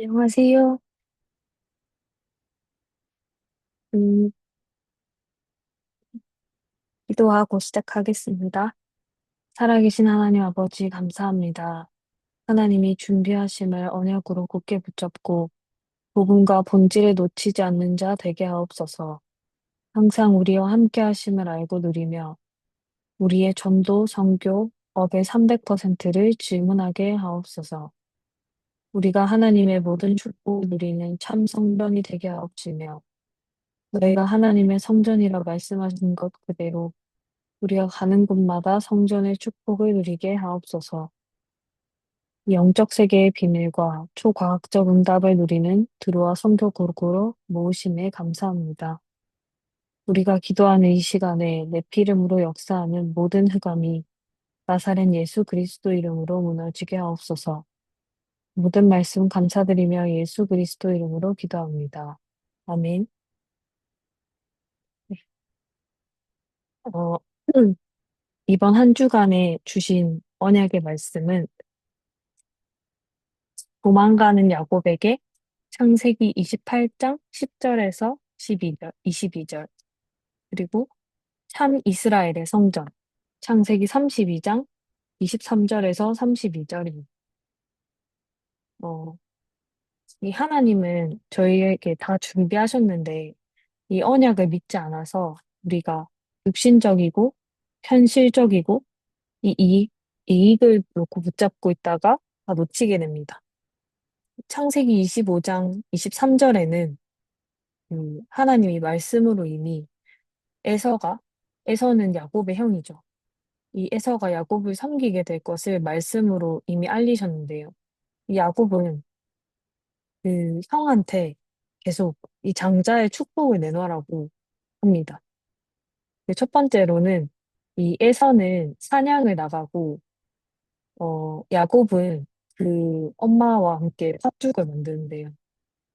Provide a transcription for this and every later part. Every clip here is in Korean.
안녕하세요. 음, 기도하고 시작하겠습니다. 살아계신 하나님 아버지 감사합니다. 하나님이 준비하심을 언약으로 굳게 붙잡고 복음과 본질을 놓치지 않는 자 되게 하옵소서. 항상 우리와 함께 하심을 알고 누리며 우리의 전도, 선교, 업의 300%를 질문하게 하옵소서. 우리가 하나님의 모든 축복을 누리는 참 성전이 되게 하옵시며 너희가 하나님의 성전이라 말씀하신 것 그대로 우리가 가는 곳마다 성전의 축복을 누리게 하옵소서. 영적 세계의 비밀과 초과학적 응답을 누리는 드로아 선교 고르고로 모으심에 감사합니다. 우리가 기도하는 이 시간에 내 피름으로 역사하는 모든 흑암이 나사렛 예수 그리스도 이름으로 무너지게 하옵소서. 모든 말씀 감사드리며 예수 그리스도 이름으로 기도합니다. 아멘. 네. 어, 이번 한 주간에 주신 언약의 말씀은 도망가는 야곱에게 창세기 28장 10절에서 12절, 22절, 그리고 참 이스라엘의 성전, 창세기 32장 23절에서 32절입니다. 어, 이 하나님은 저희에게 다 준비하셨는데 이 언약을 믿지 않아서 우리가 육신적이고 현실적이고 이익을 놓고 붙잡고 있다가 다 놓치게 됩니다. 창세기 25장 23절에는 하나님이 말씀으로 이미 에서가, 에서는 야곱의 형이죠. 이 에서가 야곱을 섬기게 될 것을 말씀으로 이미 알리셨는데요. 이 야곱은 그 형한테 계속 이 장자의 축복을 내놓으라고 합니다. 그첫 번째로는 이 에서는 사냥을 나가고, 야곱은 그 엄마와 함께 팥죽을 만드는데요.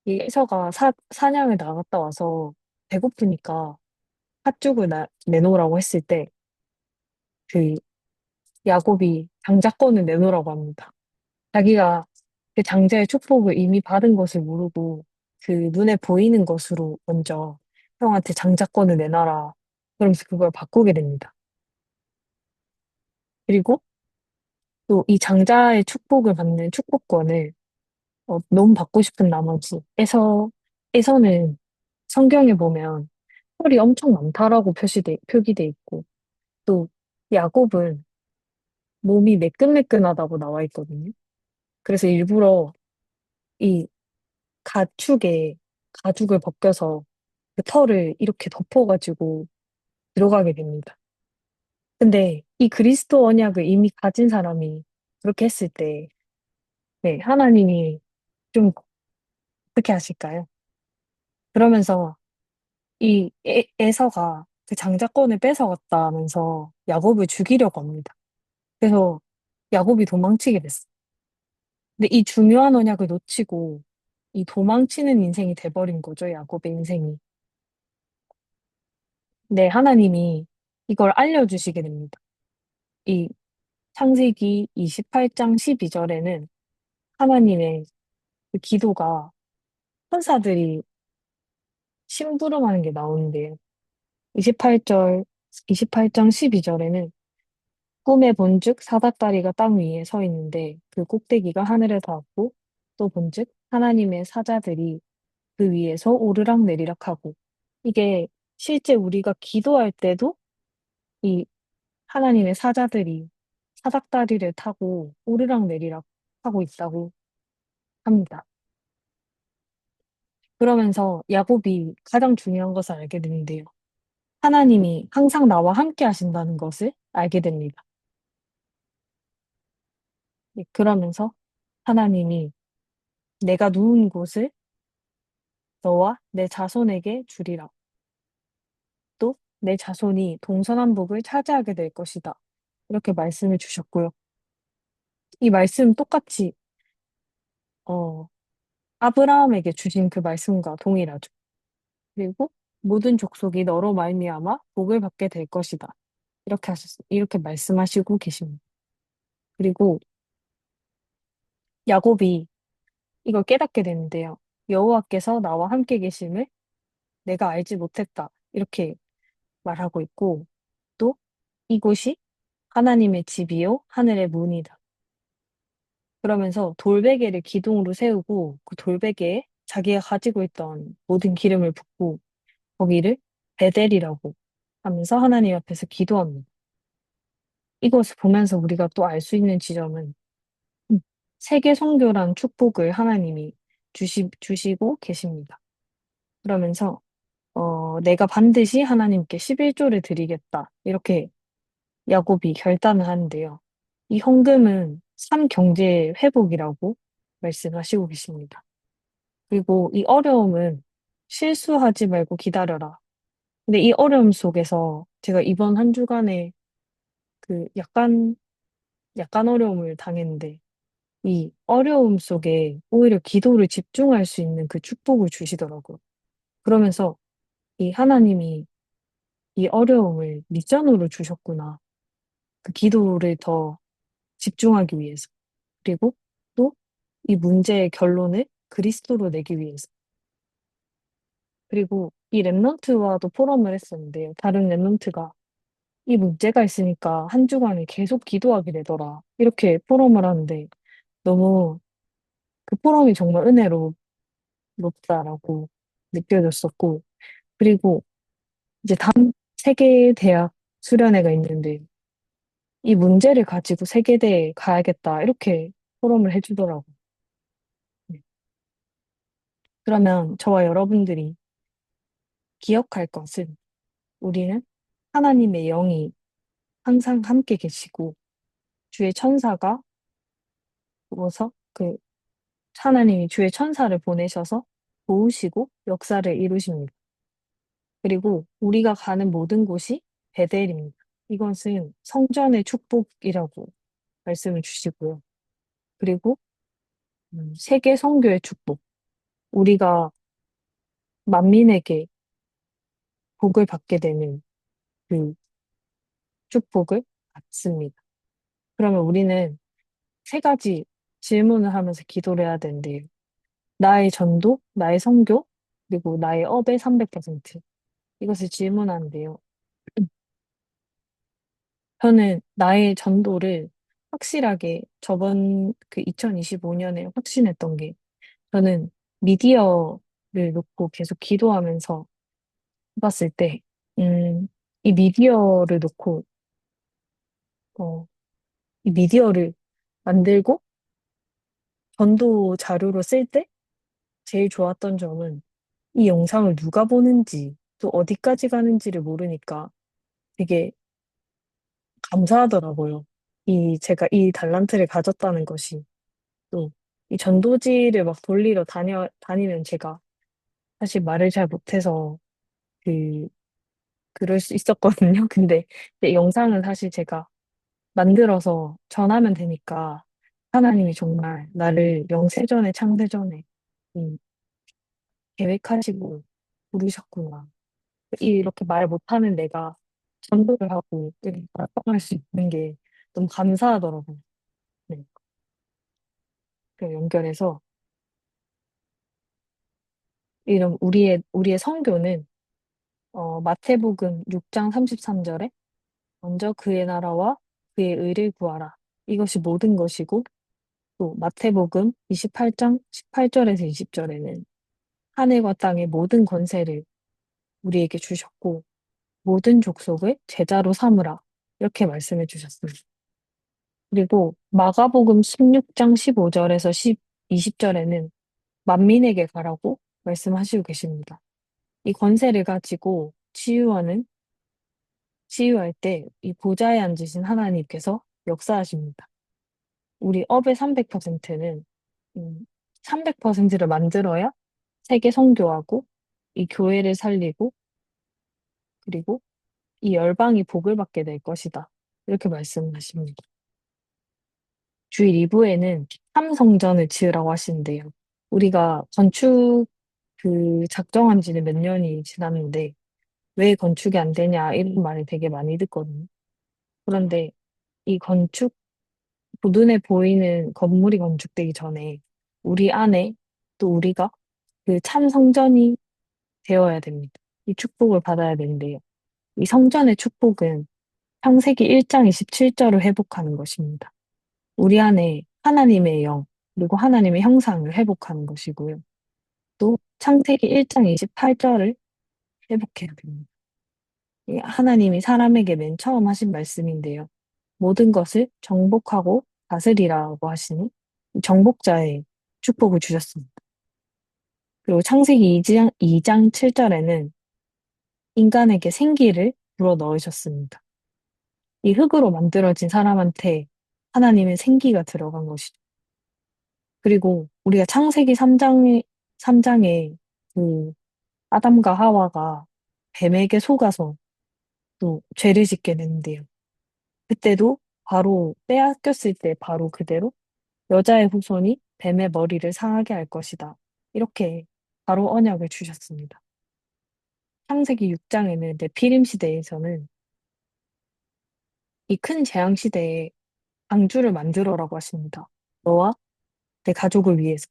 이 에서가 사냥을 나갔다 와서 배고프니까 팥죽을 내놓으라고 했을 때, 그 야곱이 장자권을 내놓으라고 합니다. 자기가 그 장자의 축복을 이미 받은 것을 모르고 그 눈에 보이는 것으로 먼저 형한테 장자권을 내놔라. 그러면서 그걸 바꾸게 됩니다. 그리고 또 이 장자의 축복을 받는 축복권을 너무 받고 싶은 나머지 에서는 성경에 보면 털이 엄청 많다라고 표기돼 있고 또 야곱은 몸이 매끈매끈하다고 나와 있거든요. 그래서 일부러 이 가축에 가죽을 벗겨서 그 털을 이렇게 덮어가지고 들어가게 됩니다. 근데 이 그리스도 언약을 이미 가진 사람이 그렇게 했을 때, 네, 하나님이 좀 어떻게 하실까요? 그러면서 이 에서가 그 장자권을 뺏어갔다면서 야곱을 죽이려고 합니다. 그래서 야곱이 도망치게 됐어요. 근데 이 중요한 언약을 놓치고 이 도망치는 인생이 돼버린 거죠, 야곱의 인생이. 네, 하나님이 이걸 알려주시게 됩니다. 이 창세기 28장 12절에는 하나님의 그 기도가 천사들이 심부름하는 게 나오는데요. 28절, 28장 12절에는 꿈에 본즉 사닥다리가 땅 위에 서 있는데 그 꼭대기가 하늘에 닿았고 또 본즉 하나님의 사자들이 그 위에서 오르락 내리락 하고 이게 실제 우리가 기도할 때도 이 하나님의 사자들이 사닥다리를 타고 오르락 내리락 하고 있다고 합니다. 그러면서 야곱이 가장 중요한 것을 알게 되는데요. 하나님이 항상 나와 함께 하신다는 것을 알게 됩니다. 네, 그러면서 하나님이 내가 누운 곳을 너와 내 자손에게 주리라. 또 내 자손이 동서남북을 차지하게 될 것이다. 이렇게 말씀을 주셨고요. 이 말씀 똑같이 어, 아브라함에게 주신 그 말씀과 동일하죠. 그리고 모든 족속이 너로 말미암아 복을 받게 될 것이다. 이렇게 말씀하시고 계십니다. 그리고 야곱이 이걸 깨닫게 되는데요. 여호와께서 나와 함께 계심을 내가 알지 못했다. 이렇게 말하고 있고, 또 이곳이 하나님의 집이요, 하늘의 문이다. 그러면서 돌베개를 기둥으로 세우고 그 돌베개에 자기가 가지고 있던 모든 기름을 붓고 거기를 베델이라고 하면서 하나님 앞에서 기도합니다. 이것을 보면서 우리가 또 알 수 있는 지점은 음, 세계 선교란 축복을 하나님이 주시고 계십니다. 그러면서 내가 반드시 하나님께 11조를 드리겠다. 이렇게 야곱이 결단을 하는데요. 이 헌금은 삶 경제 회복이라고 말씀하시고 계십니다. 그리고 이 어려움은 실수하지 말고 기다려라. 근데 이 어려움 속에서 제가 이번 한 주간에 그 약간 어려움을 당했는데 이 어려움 속에 오히려 기도를 집중할 수 있는 그 축복을 주시더라고요. 그러면서 이 하나님이 이 어려움을 미션으로 주셨구나. 그 기도를 더 집중하기 위해서. 그리고 또 이 문제의 결론을 그리스도로 내기 위해서. 그리고 이 랩런트와도 포럼을 했었는데요. 다른 랩런트가 이 문제가 있으니까 한 주간을 계속 기도하게 되더라. 이렇게 포럼을 하는데 너무 그 포럼이 정말 은혜롭다라고 느껴졌었고, 그리고 이제 다음 세계대학 수련회가 있는데 이 문제를 가지고 세계대에 가야겠다. 이렇게 포럼을 해주더라고요. 네. 그러면 저와 여러분들이 기억할 것은 우리는 하나님의 영이 항상 함께 계시고 주의 천사가 오서 그 하나님이 주의 천사를 보내셔서 도우시고 역사를 이루십니다. 그리고 우리가 가는 모든 곳이 베델입니다. 이것은 성전의 축복이라고 말씀을 주시고요. 그리고 세계 선교의 축복. 우리가 만민에게 복을 받게 되는 그 축복을 받습니다. 그러면 우리는 세 가지 질문을 하면서 기도를 해야 되는데요. 나의 전도, 나의 선교, 그리고 나의 업의 300%. 이것을 질문하는데요. 저는 나의 전도를 확실하게 저번 그 2025년에 확신했던 게 저는 미디어를 놓고 계속 기도하면서 해봤을 때, 이 미디어를 놓고, 어, 이 미디어를 만들고 전도 자료로 쓸 때 제일 좋았던 점은 이 영상을 누가 보는지 또 어디까지 가는지를 모르니까 되게 감사하더라고요. 제가 이 달란트를 가졌다는 것이. 또, 이 전도지를 막 돌리러 다니면 제가 사실 말을 잘 못해서 그, 그럴 수 있었거든요. 근데 이제 영상은 사실 제가 만들어서 전하면 되니까 하나님이 정말 나를 영세전에 창세전에 음, 계획하시고 부르셨구나. 이렇게 말 못하는 내가 전도를 하고 이렇게 활동할 수 있는 게 너무 감사하더라고요. 네. 그 연결해서 이런 우리의 선교는 마태복음 6장 33절에 먼저 그의 나라와 그의 의를 구하라. 이것이 모든 것이고 또 마태복음 28장 18절에서 20절에는 하늘과 땅의 모든 권세를 우리에게 주셨고 모든 족속을 제자로 삼으라. 이렇게 말씀해 주셨습니다. 그리고 마가복음 16장 15절에서 20절에는 만민에게 가라고 말씀하시고 계십니다. 이 권세를 가지고 치유할 때 이 보좌에 앉으신 하나님께서 역사하십니다. 우리 업의 300%는 300%를 만들어야 세계 선교하고 이 교회를 살리고 그리고 이 열방이 복을 받게 될 것이다. 이렇게 말씀하십니다. 주일 2부에는 참성전을 지으라고 하시는데요. 우리가 건축 작정한 지는 몇 년이 지났는데 왜 건축이 안 되냐 이런 말을 되게 많이 듣거든요. 그런데 이 눈에 보이는 건물이 건축되기 전에 우리 안에 또 우리가 그 참 성전이 되어야 됩니다. 이 축복을 받아야 되는데요. 이 성전의 축복은 창세기 1장 27절을 회복하는 것입니다. 우리 안에 하나님의 영, 그리고 하나님의 형상을 회복하는 것이고요. 또 창세기 1장 28절을 회복해야 됩니다. 이 하나님이 사람에게 맨 처음 하신 말씀인데요. 모든 것을 정복하고 다스리라고 하시니 이 정복자의 축복을 주셨습니다. 그리고 창세기 2장 7절에는 인간에게 생기를 불어 넣으셨습니다. 이 흙으로 만들어진 사람한테 하나님의 생기가 들어간 것이죠. 그리고 우리가 창세기 3장에 그 아담과 하와가 뱀에게 속아서 또 죄를 짓게 되는데요. 그때도 바로 빼앗겼을 때 바로 그대로 여자의 후손이 뱀의 머리를 상하게 할 것이다. 이렇게 바로 언약을 주셨습니다. 창세기 6장에는 네피림 시대에서는 이 큰 재앙 시대에 방주를 만들어라고 하십니다. 너와 내 가족을 위해서.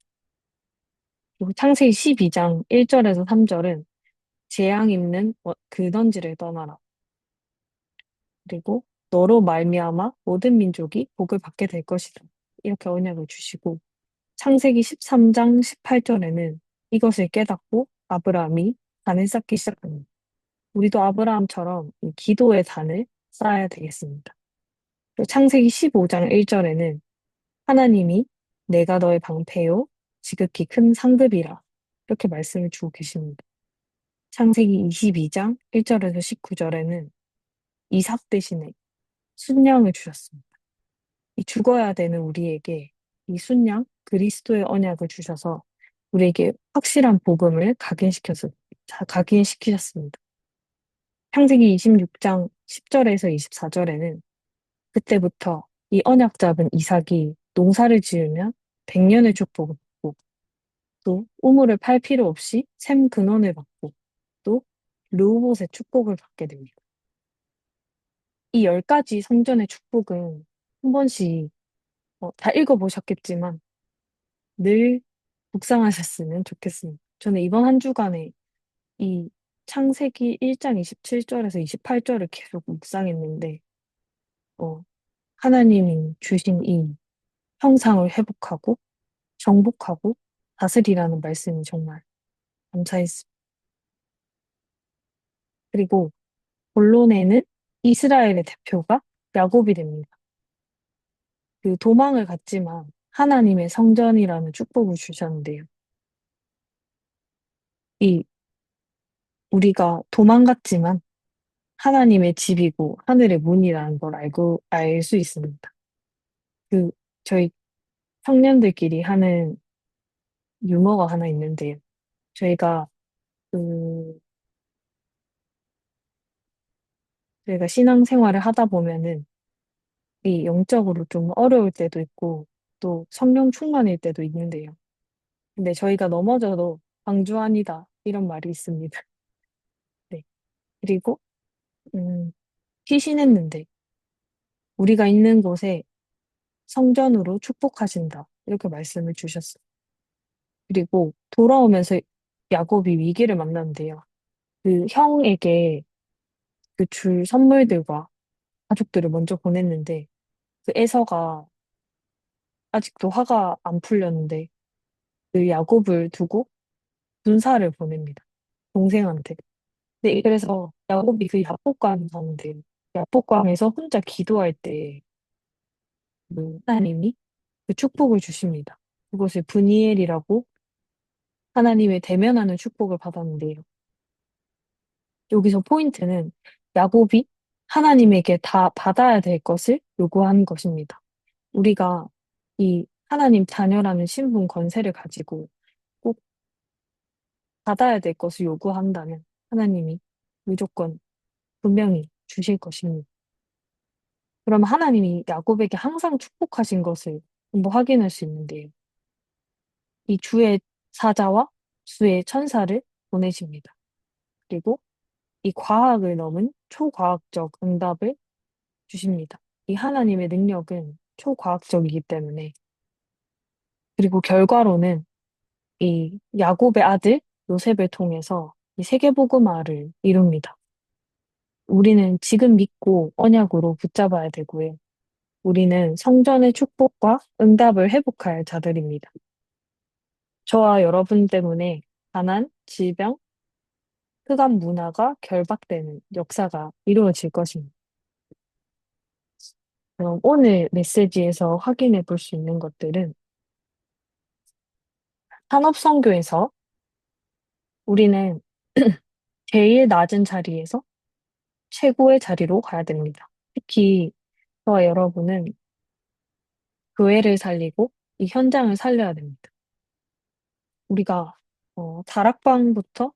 그리고 창세기 12장 1절에서 3절은 재앙 입는 근원지를 떠나라. 그리고 너로 말미암아 모든 민족이 복을 받게 될 것이다. 이렇게 언약을 주시고 창세기 13장 18절에는 이것을 깨닫고 아브라함이 단을 쌓기 시작합니다. 우리도 아브라함처럼 이 기도의 단을 쌓아야 되겠습니다. 그리고 창세기 15장 1절에는 하나님이 내가 너의 방패요 지극히 큰 상급이라 이렇게 말씀을 주고 계십니다. 창세기 22장 1절에서 19절에는 이삭 대신에 순양을 주셨습니다. 이 죽어야 되는 우리에게 이 순양 그리스도의 언약을 주셔서 우리에게 확실한 복음을 각인시키셨습니다. 창세기 26장 10절에서 24절에는 그때부터 이 언약 잡은 이삭이 농사를 지으면 100년의 축복을 받고 또 우물을 팔 필요 없이 샘 근원을 받고 또 르호봇의 축복을 받게 됩니다. 이 10가지 성전의 축복은 한 번씩 다 읽어보셨겠지만 늘 묵상하셨으면 좋겠습니다. 저는 이번 한 주간에 이 창세기 1장 27절에서 28절을 계속 묵상했는데 어, 하나님이 주신 이 형상을 회복하고 정복하고 다스리라는 말씀이 정말 감사했습니다. 그리고 본론에는 이스라엘의 대표가 야곱이 됩니다. 그 도망을 갔지만 하나님의 성전이라는 축복을 주셨는데요. 이 우리가 도망갔지만 하나님의 집이고 하늘의 문이라는 걸 알 수 있습니다. 그 저희 청년들끼리 하는 유머가 하나 있는데요. 저희가 그 저희가 신앙생활을 하다 보면은 이 영적으로 좀 어려울 때도 있고 또 성령 충만일 때도 있는데요. 근데 저희가 넘어져도 방주 아니다 이런 말이 있습니다. 네. 그리고 피신했는데 우리가 있는 곳에 성전으로 축복하신다 이렇게 말씀을 주셨어요. 그리고 돌아오면서 야곱이 위기를 만났는데요. 그 형에게 그 줄 선물들과 가족들을 먼저 보냈는데 그 에서가 아직도 화가 안 풀렸는데 그 야곱을 두고 군사를 보냅니다. 동생한테. 네, 그래서 야곱이 그 야복강에 가는데 야복강에서 혼자 기도할 때 하나님이 그 축복을 주십니다. 그것을 브니엘이라고 하나님의 대면하는 축복을 받았는데요. 여기서 포인트는 야곱이 하나님에게 다 받아야 될 것을 요구한 것입니다. 우리가 이 하나님 자녀라는 신분 권세를 가지고 꼭 받아야 될 것을 요구한다면 하나님이 무조건 분명히 주실 것입니다. 그럼 하나님이 야곱에게 항상 축복하신 것을 한번 확인할 수 있는데요. 이 주의 사자와 주의 천사를 보내십니다. 그리고 이 과학을 넘은 초과학적 응답을 주십니다. 이 하나님의 능력은 초과학적이기 때문에 그리고 결과로는 이 야곱의 아들 요셉을 통해서 이 세계복음화를 이룹니다. 우리는 지금 믿고 언약으로 붙잡아야 되고요. 우리는 성전의 축복과 응답을 회복할 자들입니다. 저와 여러분 때문에 가난, 질병, 흑암 문화가 결박되는 역사가 이루어질 것입니다. 그럼 오늘 메시지에서 확인해 볼 수 있는 것들은 산업선교에서 우리는 제일 낮은 자리에서 최고의 자리로 가야 됩니다. 특히 저와 여러분은 교회를 살리고 이 현장을 살려야 됩니다. 우리가 다락방부터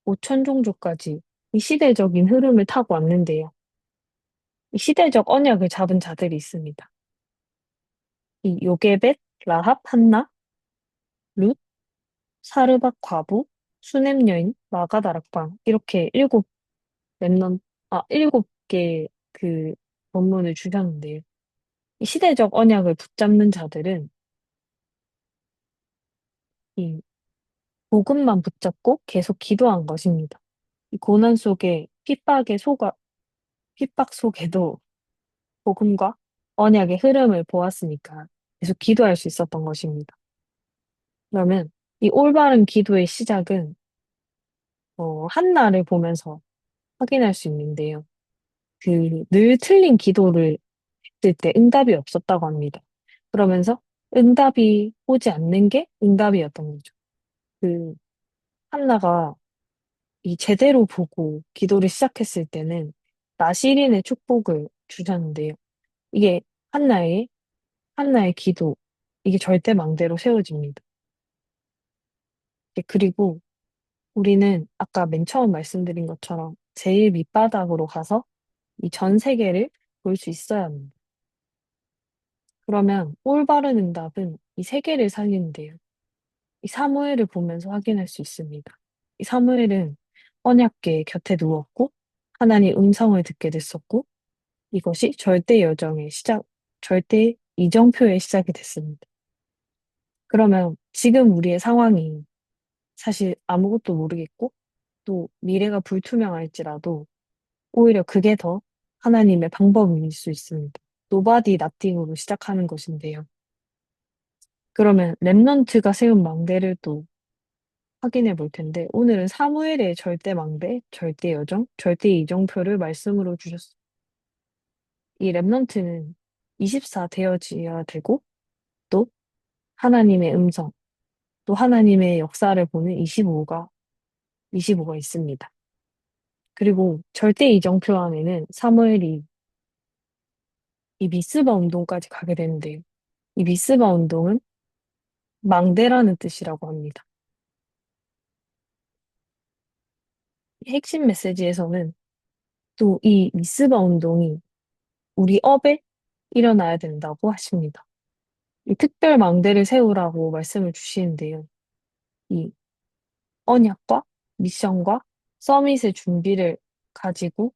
오천 종족까지 이 시대적인 흐름을 타고 왔는데요. 이 시대적 언약을 잡은 자들이 있습니다. 이 요게벳, 라합, 한나, 룻, 사르밧 과부, 수넴 여인, 마가 다락방 이렇게 렘넌 일곱 개의 그 본문을 주셨는데요. 이 시대적 언약을 붙잡는 자들은 이 복음만 붙잡고 계속 기도한 것입니다. 이 고난 속에 핍박 속에도 복음과 언약의 흐름을 보았으니까 계속 기도할 수 있었던 것입니다. 그러면 이 올바른 기도의 시작은 한나를 보면서 확인할 수 있는데요. 그 늘 틀린 기도를 했을 때 응답이 없었다고 합니다. 그러면서 응답이 오지 않는 게 응답이었던 거죠. 그 한나가 이 제대로 보고 기도를 시작했을 때는 나시린의 축복을 주셨는데요. 이게 한나의 한나의 기도 이게 절대 망대로 세워집니다. 그리고 우리는 아까 맨 처음 말씀드린 것처럼 제일 밑바닥으로 가서 이 전 세계를 볼 수 있어야 합니다. 그러면 올바른 응답은 이 세계를 살리는데요. 이 사무엘을 보면서 확인할 수 있습니다. 이 사무엘은 언약궤 곁에 누웠고 하나님 음성을 듣게 됐었고 이것이 절대 이정표의 시작이 됐습니다. 그러면 지금 우리의 상황이 사실 아무것도 모르겠고 또 미래가 불투명할지라도 오히려 그게 더 하나님의 방법일 수 있습니다. 노바디 나띵으로 시작하는 것인데요. 그러면 렘넌트가 세운 망대를 또 확인해 볼 텐데 오늘은 사무엘의 절대 망대, 절대 여정, 절대 이정표를 말씀으로 주셨습니다. 이 렘넌트는 24 되어져야 되고 또 하나님의 음성, 또 하나님의 역사를 보는 25가 있습니다. 그리고 절대 이정표 안에는 사무엘이 이 미스바 운동까지 가게 되는데요. 이 미스바 운동은 망대라는 뜻이라고 합니다. 핵심 메시지에서는 또 이 미스바 운동이 우리 업에 일어나야 된다고 하십니다. 이 특별 망대를 세우라고 말씀을 주시는데요. 이 언약과 미션과 서밋의 준비를 가지고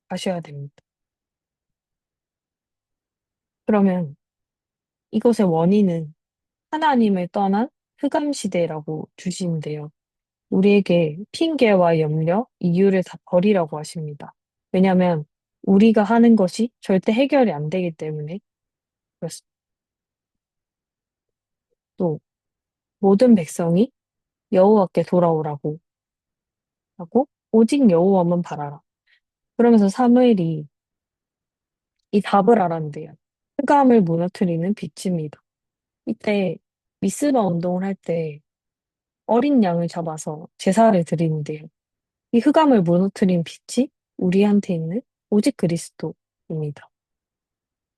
가셔야 됩니다. 그러면 이것의 원인은 하나님을 떠난 흑암 시대라고 주시는데요. 우리에게 핑계와 염려, 이유를 다 버리라고 하십니다. 왜냐하면 우리가 하는 것이 절대 해결이 안 되기 때문에 그렇습니다. 또 모든 백성이 여호와께 돌아오라고 하고 오직 여호와만 바라라. 그러면서 사무엘이 이 답을 알았는데요. 흑암을 무너뜨리는 빛입니다. 이때 미스바 운동을 할 때 어린 양을 잡아서 제사를 드리는데요. 이 흑암을 무너뜨린 빛이 우리한테 있는 오직 그리스도입니다.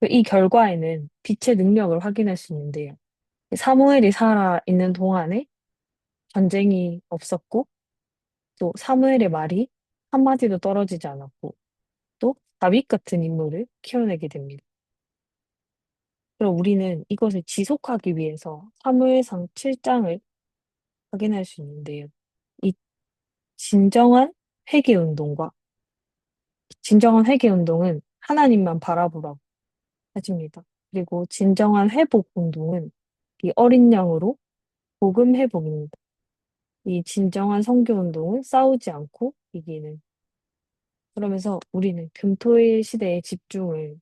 이 결과에는 빛의 능력을 확인할 수 있는데요. 사무엘이 살아 있는 동안에 전쟁이 없었고, 또 사무엘의 말이 한마디도 떨어지지 않았고, 또 다윗 같은 인물을 키워내게 됩니다. 그럼 우리는 이것을 지속하기 위해서 사무엘상 7장을 확인할 수 있는데요. 이 진정한 회개 운동과 진정한 회개 운동은 하나님만 바라보라고 하십니다. 그리고 진정한 회복 운동은 이 어린 양으로 복음 회복입니다. 이 진정한 선교 운동은 싸우지 않고 이기는. 그러면서 우리는 금토일 시대의 집중을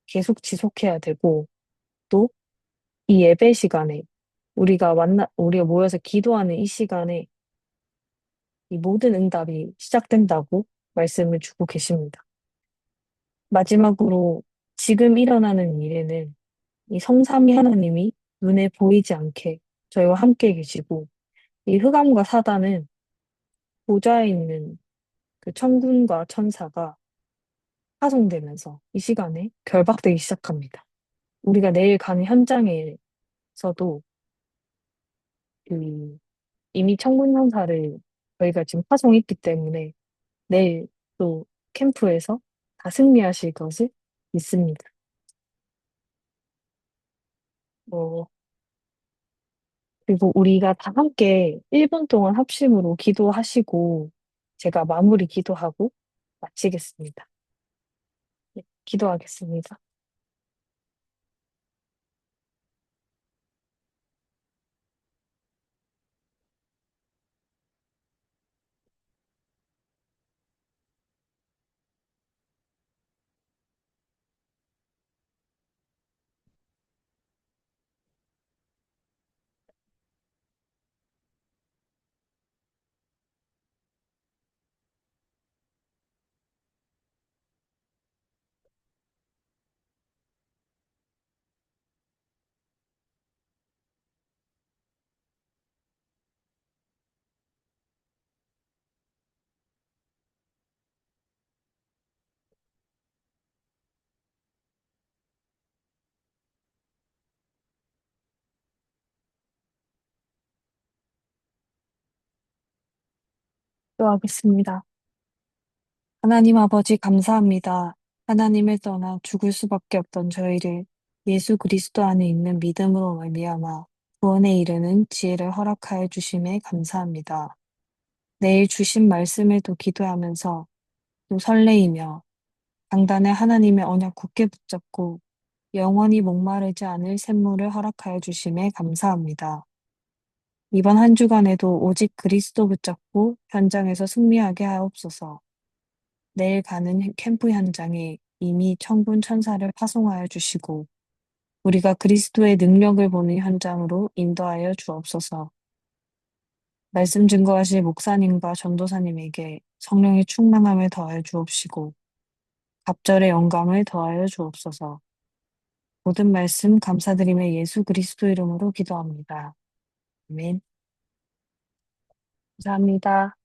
계속 지속해야 되고, 또 이 예배 시간에 우리가 모여서 기도하는 이 시간에 이 모든 응답이 시작된다고 말씀을 주고 계십니다. 마지막으로 지금 일어나는 일에는 이 성삼위 하나님이 눈에 보이지 않게 저희와 함께 계시고, 이 흑암과 사단은 보좌에 있는 그 천군과 천사가 파송되면서 이 시간에 결박되기 시작합니다. 우리가 내일 가는 현장에서도 그 이미 천군 천사를 저희가 지금 파송했기 때문에 내일 또 캠프에서 다 승리하실 것을 믿습니다. 어, 그리고 우리가 다 함께 1분 동안 합심으로 기도하시고 제가 마무리 기도하고 마치겠습니다. 네, 기도하겠습니다. 기도하겠습니다. 하나님 아버지 감사합니다. 하나님을 떠나 죽을 수밖에 없던 저희를 예수 그리스도 안에 있는 믿음으로 말미암아 구원에 이르는 지혜를 허락하여 주심에 감사합니다. 내일 주신 말씀을 또 기도하면서 또 설레이며 강단에 하나님의 언약 굳게 붙잡고 영원히 목마르지 않을 샘물을 허락하여 주심에 감사합니다. 이번 한 주간에도 오직 그리스도 붙잡고 현장에서 승리하게 하옵소서. 내일 가는 캠프 현장에 이미 천군 천사를 파송하여 주시고 우리가 그리스도의 능력을 보는 현장으로 인도하여 주옵소서. 말씀 증거하실 목사님과 전도사님에게 성령의 충만함을 더하여 주옵시고 갑절의 영감을 더하여 주옵소서. 모든 말씀 감사드리며 예수 그리스도 이름으로 기도합니다. 아멘. 감사합니다.